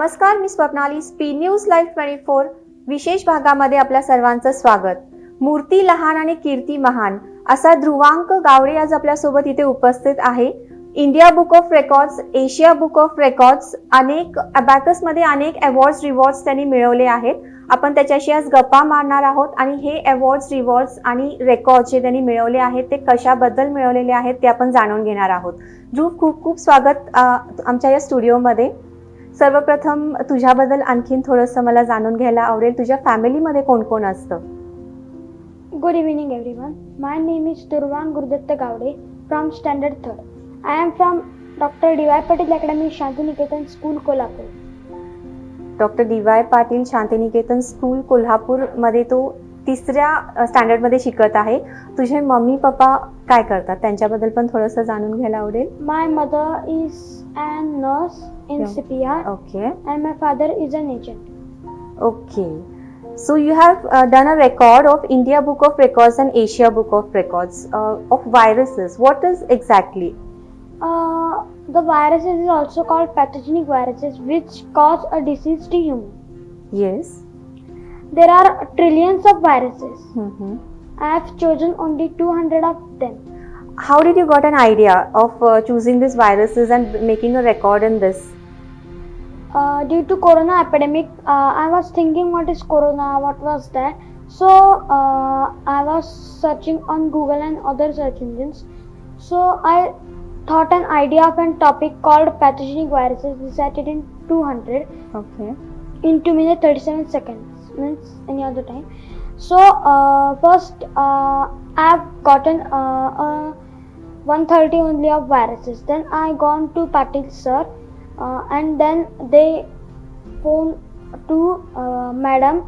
नमस्कार, मी Swapnali. Speed news live 24 विशेष भागामध्ये आपल्या सर्वांचं स्वागत. मूर्ती लहान आणि कीर्ती महान असा ध्रुवांक गावडे आज आपल्यासोबत इथे उपस्थित आहे. India book of records, Asia book of records, अनेक अबॅकस मध्ये अनेक अवॉर्ड्स रिवॉर्ड्स त्यांनी मिळवले आहेत. आपण त्याच्याशी आज गप्पा मारणार आहोत आणि हे अवॉर्ड्स रिवॉर्ड्स आणि रेकॉर्ड्स जे त्यांनी मिळवले आहेत ते कशाबद्दल मिळवलेले आहेत ते आपण जाणून घेणार आहोत. ध्रुव, खूप खूप स्वागत आमच्या या स्टुडिओमध्ये. सर्वप्रथम तुझ्याबद्दल आणखीन थोडंसं मला जाणून घ्यायला आवडेल. तुझ्या फॅमिलीमध्ये कोण कोण असतं? Good evening everyone. My name is Durvan Gurudatta Gavde from Standard 3rd. I am from Dr. D.Y. Patil Academy, Shantiniketan School, Kolhapur. Doctor D Y. Patil Shantiniketan school कोल्हापूरमध्ये तो 3ऱ्या स्टँडर्डमध्ये शिकत आहे. तुझे मम्मी पप्पा काय करतात त्यांच्याबद्दल पण थोडंसं जाणून घ्यायला आवडेल. My mother is a nurse in CPR. Okay. And my father is an agent. Okay. So you have done a record of India Book of Records and Asia Book of Records of viruses. What is exactly? The viruses is also called pathogenic viruses which cause a disease to human. Yes. There are trillions of viruses. Mm-hmm. I have chosen only 200 of them. How did you got an idea of choosing these viruses and making a record in this? Due to corona epidemic, I was thinking what is corona, what was that. So I was searching on Google and other search engines. So I thought an idea of a topic called pathogenic viruses, decided in 200 Okay. in 2 minutes 37 seconds, means any other time. So first I have gotten 130 only of viruses. Then I gone to Patil sir, and then they phone to madam.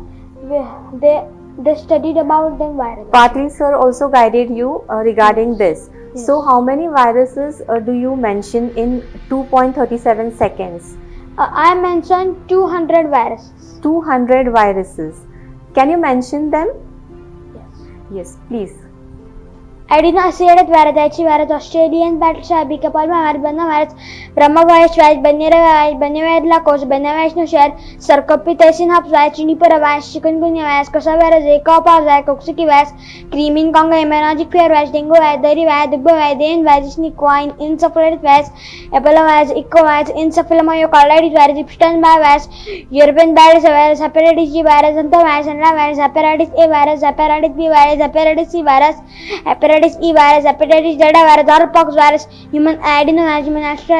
They studied about the virus. Patil sir also guided you regarding this. Yes. So how many viruses do you mention in 2.37 seconds? I mentioned 200 viruses. 200 viruses. Can you mention them? Yes. Yes, please. Adenoaceated virus, virus, Australian battle, Bicapalma virus, Banna virus, Brahma virus, Banera virus, Benevid lacos, Benevish no share, Sarcopithecin hub virus, Junipera virus, Chikungunya virus, Cosa virus, Zacopa virus, Coxsackie virus, Creaming Congo, hemorrhagic fever virus, Dengue virus, Dairy virus, Dugba virus, Dane virus, Nicoine, encephalitis virus, Ebola virus, Eco virus, encephalomyocarditis virus, Ipstein virus, European virus, hepatitis G virus, Anta virus, Anna virus, hepatitis A virus, hepatitis B virus, hepatitis C virus, hepatitis E virus, hepatitis delta virus, Orpox virus, human adenovirus, human astra,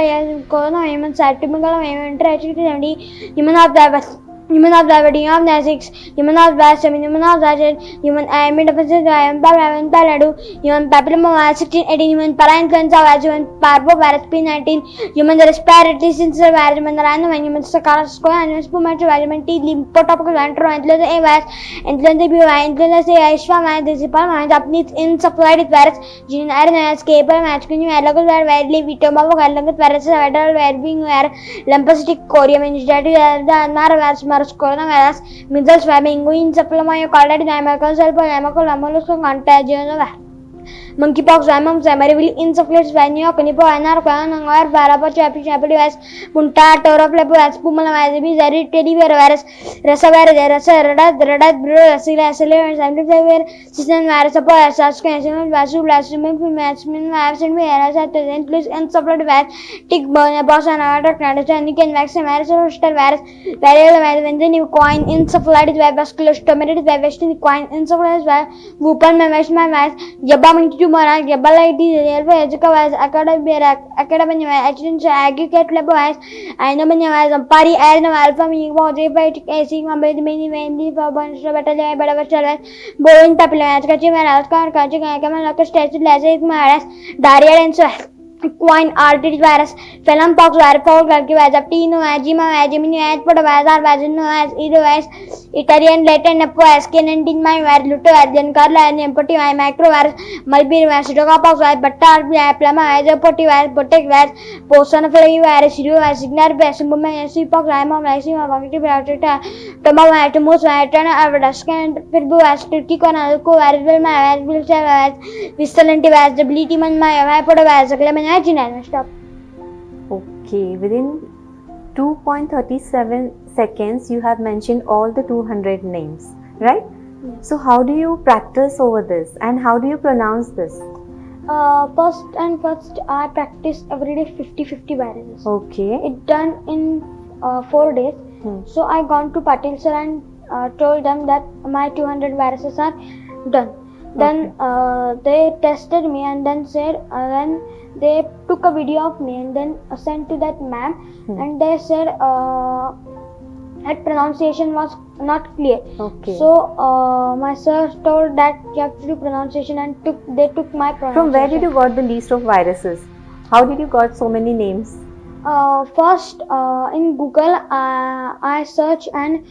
corona, human cytomegalovirus, human trichotillomania, human of diabetes, human of diabetes, human of diabetes, human of diabetes, human of diabetes, human immunodeficiency, human paladu, human papillomavirus, 1618, human parainfluenza virus, human parvovirus, P19, human respiratory syncytial virus, human rhinovirus, human Staphylococcus, human spumatic virus, human T lymphotropical virus, influenza A virus, influenza B virus, influenza C, Ishwa virus, Decipal virus, Japanese encephalitis virus, gene RNA, Capel virus, Local virus, widely Vitomago, virus, viral virus, lymphocytic chorea, meningitis, Nara virus, coronavirus, measles, dengue, encephalomyocarditis, pneumococcal, contagion, monkeypox, marivil, encephalitis, vanilla, conipo, anar, coronavir, varapa, virus, punta, toroflepo, pumalavirus, zari, teddybear, resavirus, redat, bro, season virus, SARS-CoV, vasu, blasphemy, virus, includes encephalitis virus, tick borne, boss, and other canadian vaccine virus, virus, variable virus, when coin, encephalitis virus, vascular stomatitis virus, coin, encephalitis virus, whoopin, virus, Jabba monkey tumor, Jabalitis, Ezica virus, academia virus, aggregate level virus, Inomania virus, Pari, Iron, Alpha, Migo, J5, AC, many, Boeing papilloma, virus, Kachi, stage, virus, diarrhea, and so equine artery virus, Phelan-pox virus, foul virus, Aptino, Agima, Gemini, Adport virus, Vagino, Edo virus, Italian Latin Nepo, Scanendin, my virus, Luto, Adrian Carla, and Empathy, micro virus, Mulberry virus, Tocapox virus, Batar, Plama, Azopoti virus, Protect virus, Posonophily virus, Sidu virus, Signar virus, Mumma, Sipox, Lima, Lysima, Cognitive virus, Toma virus, Mus virus, Avadascan, Firbu virus, Turkicon, Alco virus, Vilma virus, Vistalenti virus, the Bleaty Man, my Hypoda virus, Clement. Stop. Okay, within 2.37 seconds you have mentioned all the 200 names, right? Yes. So how do you practice over this and how do you pronounce this? First I practice every day 50 viruses. Okay. It done in 4 days. So I gone to Patil sir and told them that my 200 viruses are done. Then they tested me and then said then they took a video of me and then sent to that ma'am and they said that pronunciation was not clear. Okay. So my sir told that you have to do pronunciation and they took my pronunciation. From where did you got the list of viruses? How did you got so many names? First in Google I searched and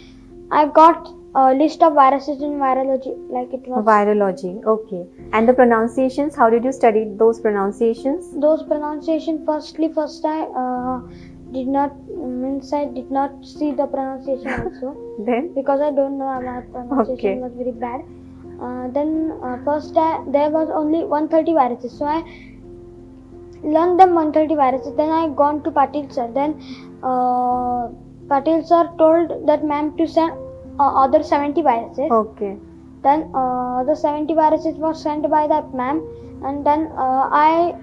I got a list of viruses in virology, like it was Virology. Okay. And the pronunciations, how did you study those pronunciations? those pronunciation. First I did not see the pronunciation also Then? because I don't know, my pronunciation Okay. was very bad. Then first there was only 130 viruses, so I learned them 130 viruses. Then I gone to Patil sir. Then Patil sir told that ma'am to send other 70 viruses. Okay. Then the 70 viruses were sent by that ma'am, and then I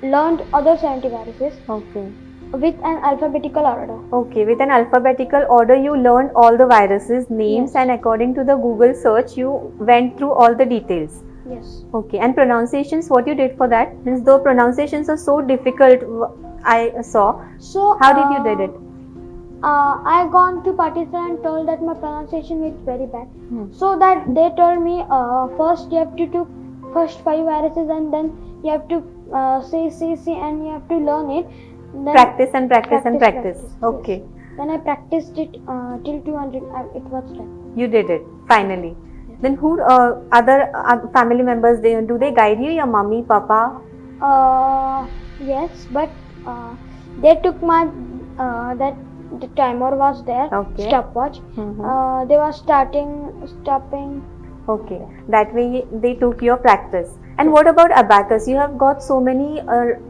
learned other 70 viruses Okay. with an alphabetical order. Okay. With an alphabetical order, you learned all the viruses, names, Yes. and according to the Google search, you went through all the details. Yes. Okay. And pronunciations, what you did for that? Means though pronunciations are so difficult, I saw. So How did you did it? I gone to Patil sir and told that my pronunciation is very bad. Hmm. So that they told me first you have to do first 5 viruses and then you have to say and you have to learn it. Then Practice and practice and practice. Yes. Okay. Then I practiced it till 200. It was done. You did it finally. Then who other family members do they guide you? Your mummy, papa? Yes, but they took my that the timer was there. Okay. Stopwatch. Mhm. They were stopping. Okay. That way they took your practice. And what about abacus? You have got so many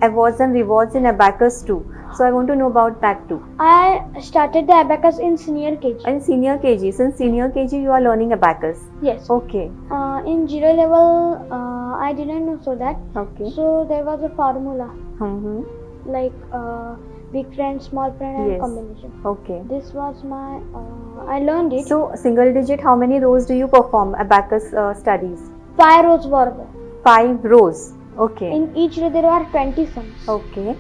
awards and rewards in abacus too. So I want to know about that too. I started the abacus in senior KG. And senior KG, since senior KG you are learning abacus. Yes. Okay. In 0 level, I didn't know so that. Okay. So there was a formula Mm-hmm. like big friend, small friend, and Yes. combination. Okay. This was my. I learned it. So single digit, how many rows do you perform abacus studies? 5 rows were there. 5 rows. Okay. In each row there were 20 sums. Okay.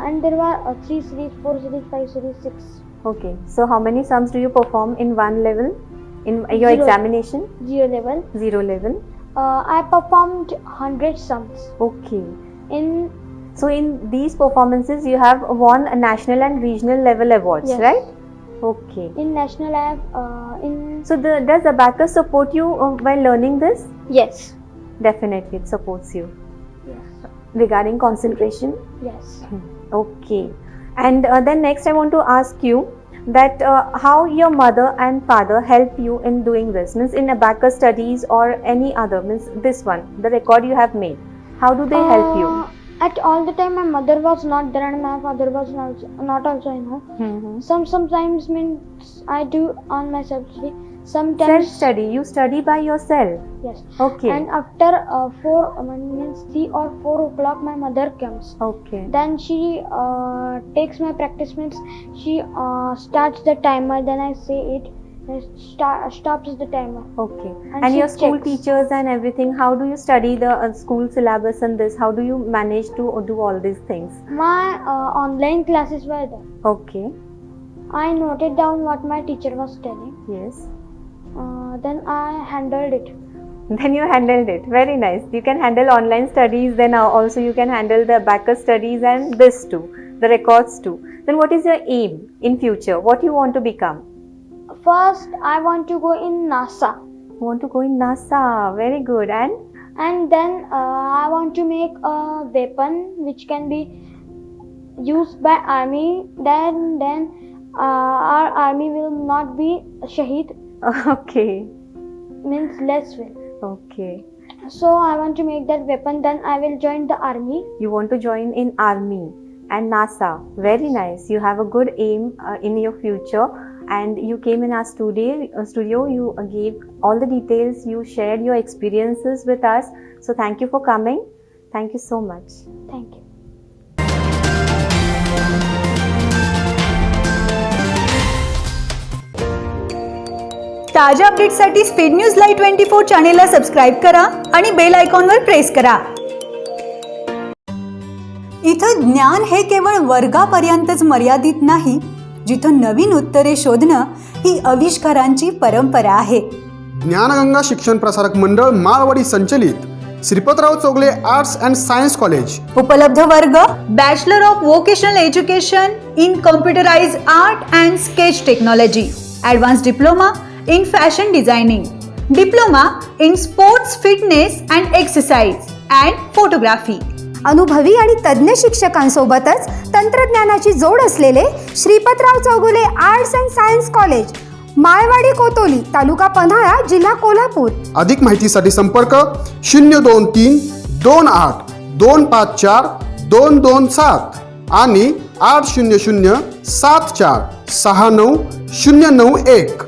And there were 3 series, 4 series, 5 series, 6. Okay. So how many sums do you perform in one level? In your 0. examination? 0 level. 0 level. I performed 100 sums. Okay. In So in these performances you have won a national and regional level awards, Yes. right? Okay. in national I have in So does abacus support you while learning this? yes. Definitely it supports you. Yes. Regarding concentration? Yes. Okay. And then next I want to ask you that how your mother and father help you in doing this, means in abacus studies or any other, means this one, the record you have made. How do they help you? At all the time my mother was not there and my father was not also in home. Mm-hmm. Sometimes means I do on myself study. Sometimes Self-study, you study by yourself. yes. Okay. And after 3 or 4 o'clock my mother comes. Okay. Then she takes my practice, means she starts the timer. Then I say it. Stops the timer. Okay. And And she your school checks. teachers and everything, how do you study the school syllabus and this? How do you manage to do all these things? My online classes were there. Okay. I noted down what my teacher was telling. Yes. Then I handled it. Then you handled it. Very nice. You can handle online studies, then also you can handle the abacus studies and this too, the records too. Then what is your aim in future? What you want to become? First, I want to go in NASA. You want to go in NASA. Very good. And then I want to make a weapon which can be used by army. Then our army will not be shaheed, Okay. means less will. Okay. So I want to make that weapon. Then I will join the army. You want to join in army. and NASA. Very nice. You have a good aim in your future, and you came in our studio. You gave all the details. You shared your experiences with us. So thank you for coming. Thank you so much. Thank you. ताज्या अपडेट्ससाठी speed news live 24 चॅनेलला subscribe करा आणि bell आयकॉनवर press करा. इथं ज्ञान हे केवळ वर्गापर्यंतच मर्यादित नाही, जिथं नवीन उत्तरे शोधणं ही आविष्कारांची परंपरा आहे. ज्ञानगंगा शिक्षण प्रसारक मंडळ माळवाडी संचलित Shripatrao Chougale arts and science college. उपलब्ध वर्ग: bachelor of vocational education in computerise art and sketch technology, advance diploma in fashion designing, diploma in sports fitness and exercise and photography. अनुभवी आणि तज्ज्ञ शिक्षकांसोबतच तंत्रज्ञानाची जोड असलेले Shripatrao Chougule arts and science college, Malwadi Kotoli, taluka Panhala, जिल्हा कोल्हापूर. अधिक माहितीसाठी संपर्क 023 28 254 227 आणि 800 74 69 091.